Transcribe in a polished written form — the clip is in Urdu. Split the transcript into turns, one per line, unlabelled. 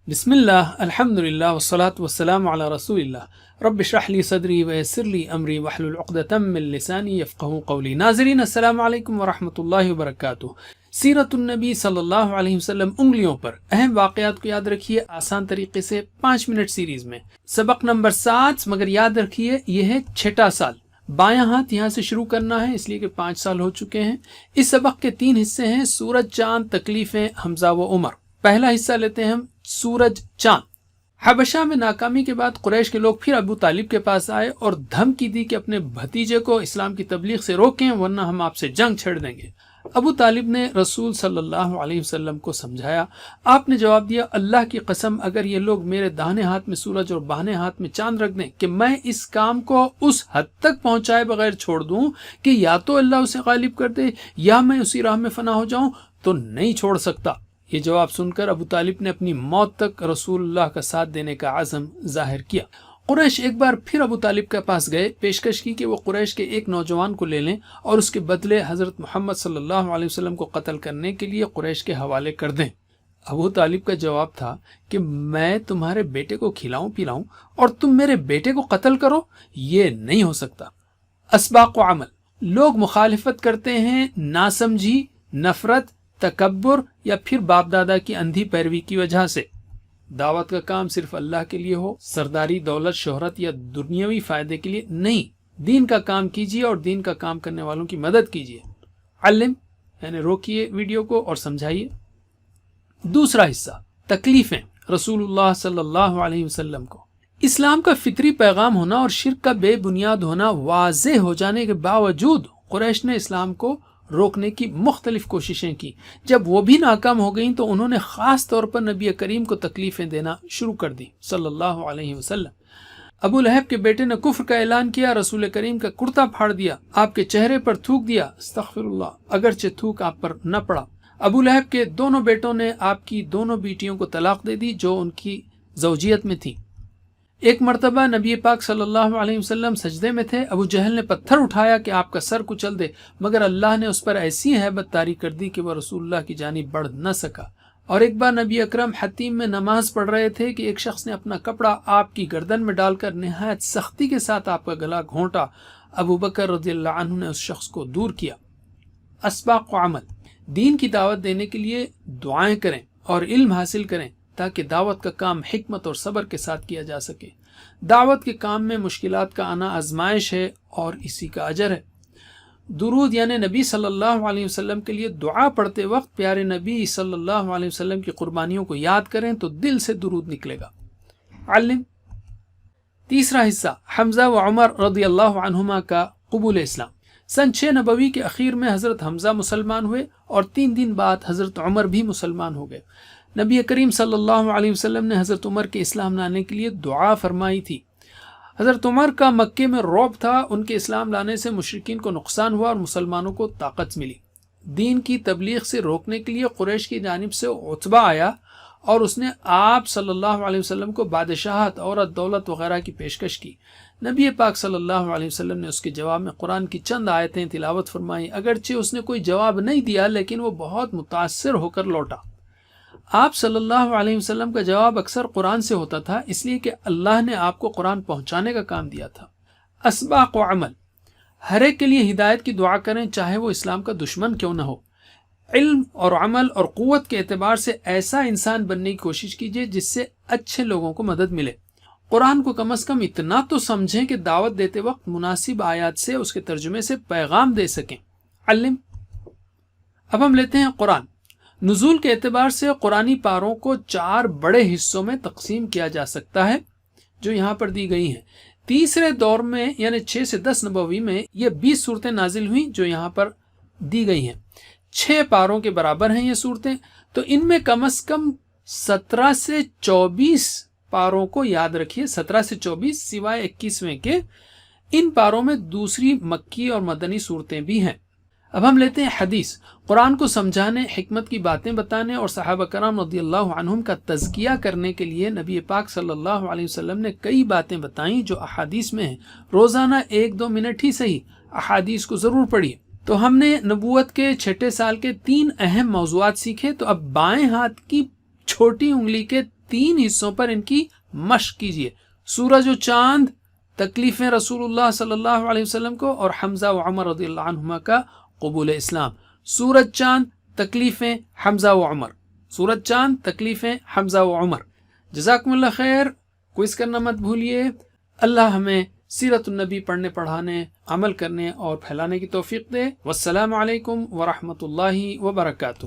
بسم اللہ الحمد للہ والصلاة والسلام علی رسول اللہ رب اشرح لی صدری ویسر لی امری واحلل عقدۃ من لسانی یفقہوا قولی۔ ناظرین السلام علیکم ورحمۃ اللہ وبرکاتہ۔ سیرت النبی صلی اللہ علیہ وسلم انگلیوں پر اہم واقعات کو یاد رکھیے آسان طریقے سے 5 منٹ سیریز میں۔ سبق نمبر 7، مگر یاد رکھیے یہ ہے چھٹا سال۔ بایاں ہاتھ یہاں سے شروع کرنا ہے اس لیے کہ 5 سال ہو چکے ہیں۔ اس سبق کے 3 حصے ہیں: سورج، چاند، تکلیفیں، حمزہ و عمر۔ پہلا حصہ لیتے ہیں ہم سورج چاند۔ حبشہ میں ناکامی کے بعد قریش کے لوگ پھر ابو طالب کے پاس آئے اور دھمکی دی کہ اپنے بھتیجے کو اسلام کی تبلیغ سے روکیں ورنہ ہم آپ سے جنگ چھیڑ دیں گے۔ ابو طالب نے رسول صلی اللہ علیہ وسلم کو سمجھایا۔ آپ نے جواب دیا، اللہ کی قسم اگر یہ لوگ میرے داہنے ہاتھ میں سورج اور بائیں ہاتھ میں چاند رکھ دیں کہ میں اس کام کو اس حد تک پہنچائے بغیر چھوڑ دوں کہ یا تو اللہ اسے غالب کر دے یا میں اسی راہ میں فنا ہو جاؤں، تو نہیں چھوڑ سکتا۔ یہ جواب سن کر ابو طالب نے اپنی موت تک رسول اللہ کا ساتھ دینے کا عزم ظاہر کیا۔ قریش ایک بار پھر ابو طالب کے پاس گئے، پیشکش کی کہ وہ قریش کے ایک نوجوان کو لے لیں اور اس کے بدلے حضرت محمد صلی اللہ علیہ وسلم کو قتل کرنے کے لیے قریش کے حوالے کر دیں۔ ابو طالب کا جواب تھا کہ میں تمہارے بیٹے کو کھلاؤں پلاؤں اور تم میرے بیٹے کو قتل کرو، یہ نہیں ہو سکتا۔ اسباق و عمل: لوگ مخالفت کرتے ہیں ناسمجھی، نفرت، تکبر یا پھر باپ دادا کی اندھی پیروی کی وجہ سے۔ دعوت کا کام صرف اللہ کے لیے ہو، سرداری، دولت، شہرت یا دنیاوی فائدے کے لیے نہیں۔ دین کا کام کیجیے اور دین کا کام کرنے والوں کی مدد کیجیے۔ علم یعنی روکیے ویڈیو کو اور سمجھائیے۔ دوسرا حصہ تکلیفیں: رسول اللہ صلی اللہ علیہ وسلم کو اسلام کا فطری پیغام ہونا اور شرک کا بے بنیاد ہونا واضح ہو جانے کے باوجود قریش نے اسلام کو روکنے کی مختلف کوششیں کی۔ جب وہ بھی ناکام ہو گئیں تو انہوں نے خاص طور پر نبی کریم کو تکلیفیں دینا شروع کر دی صلی اللہ علیہ وسلم۔ ابو لہب کے بیٹے نے کفر کا اعلان کیا، رسول کریم کا کرتا پھاڑ دیا، آپ کے چہرے پر تھوک دیا، استغفر اللہ، اگرچہ تھوک آپ پر نہ پڑا۔ ابو لہب کے دونوں بیٹوں نے آپ کی دونوں بیٹیوں کو طلاق دے دی جو ان کی زوجیت میں تھی۔ ایک مرتبہ نبی پاک صلی اللہ علیہ وسلم سجدے میں تھے، ابو جہل نے پتھر اٹھایا کہ آپ کا سر کچل دے، مگر اللہ نے اس پر ایسی ہیبت طاری کر دی کہ وہ رسول اللہ کی جانب بڑھ نہ سکا۔ اور ایک بار نبی اکرم حتیم میں نماز پڑھ رہے تھے کہ ایک شخص نے اپنا کپڑا آپ کی گردن میں ڈال کر نہایت سختی کے ساتھ آپ کا گلا گھونٹا۔ ابو بکر رضی اللہ عنہ نے اس شخص کو دور کیا۔ اسباق و عمل: دین کی دعوت دینے کے لیے دعائیں کریں اور علم حاصل کریں تاکہ دعوت کا کام حکمت اور صبر کے ساتھ کیا جا سکے۔ دعوت کے کام میں مشکلات کا آنا آزمائش ہے اور اسی کا اجر ہے۔ درود یعنی نبی صلی اللہ علیہ وسلم کے لیے دعا پڑھتے وقت پیارے نبی صلی اللہ علیہ وسلم کی قربانیوں کو یاد کریں تو دل سے درود نکلے گا۔ علم۔ تیسرا حصہ حمزہ و عمر رضی اللہ عنہما کا قبول اسلام۔ سن 6 نبوی کے اخیر میں حضرت حمزہ مسلمان ہوئے اور 3 دن بعد حضرت عمر بھی مسلمان ہو گئے۔ نبی کریم صلی اللہ علیہ وسلم نے حضرت عمر کے اسلام لانے کے لیے دعا فرمائی تھی۔ حضرت عمر کا مکے میں رعب تھا، ان کے اسلام لانے سے مشرکین کو نقصان ہوا اور مسلمانوں کو طاقت ملی۔ دین کی تبلیغ سے روکنے کے لیے قریش کی جانب سے عتبہ آیا اور اس نے آپ صلی اللہ علیہ وسلم کو بادشاہت، عورت، دولت وغیرہ کی پیشکش کی۔ نبی پاک صلی اللہ علیہ وسلم نے اس کے جواب میں قرآن کی چند آیتیں تلاوت فرمائیں، اگرچہ اس نے کوئی جواب نہیں دیا لیکن وہ بہت متاثر ہو کر لوٹا۔ آپ صلی اللہ علیہ وسلم کا جواب اکثر قرآن سے ہوتا تھا، اس لیے کہ اللہ نے آپ کو قرآن پہنچانے کا کام دیا تھا۔ اسباق و عمل: ہر ایک کے لیے ہدایت کی دعا کریں چاہے وہ اسلام کا دشمن کیوں نہ ہو۔ علم اور عمل اور قوت کے اعتبار سے ایسا انسان بننے کی کوشش کیجیے جس سے اچھے لوگوں کو مدد ملے۔ قرآن کو کم از کم اتنا تو سمجھیں کہ دعوت دیتے وقت مناسب آیات سے اس کے ترجمے سے پیغام دے سکیں۔ علم۔ اب ہم لیتے ہیں قرآن۔ نزول کے اعتبار سے قرآنی پاروں کو 4 بڑے حصوں میں تقسیم کیا جا سکتا ہے جو یہاں پر دی گئی ہیں۔ تیسرے دور میں یعنی 6 سے 10 نبوی میں یہ 20 صورتیں نازل ہوئیں جو یہاں پر دی گئی ہیں۔ 6 پاروں کے برابر ہیں یہ صورتیں، تو ان میں کم از کم 17 سے 24 پاروں کو یاد رکھیے، 17 سے 24 سوائے 21ویں کے۔ ان پاروں میں دوسری مکی اور مدنی صورتیں بھی ہیں۔ اب ہم لیتے ہیں حدیث۔ قرآن کو سمجھانے، حکمت کی باتیں بتانے اور صحابہ کرام رضی اللہ عنہم کا تزکیہ کرنے کے لیے نبی پاک صلی اللہ علیہ وسلم نے کئی باتیں بتائیں جو احادیث میں ہیں۔ روزانہ 1-2 منٹ ہی صحیح احادیث کو ضرور پڑھیے۔ تو ہم نے نبوت کے 6 سال کے 3 اہم موضوعات سیکھے، تو اب بائیں ہاتھ کی چھوٹی انگلی کے 3 حصوں پر ان کی مشق کیجیے. سورج و چاند تکلیفیں رسول اللہ صلی اللہ علیہ وسلم کو اور حمزہ و عمر رضی اللہ عنہما کا قبول اسلام. سورج چاند تکلیفیں حمزہ و عمر. سورج چاند تکلیفیں حمزہ و عمر. جزاکم اللہ خیر. کوئز کرنا مت بھولیے. اللہ ہمیں سیرت النبی پڑھنے پڑھانے عمل کرنے اور پھیلانے کی توفیق دے. والسلام علیکم ورحمۃ اللہ وبرکاتہ.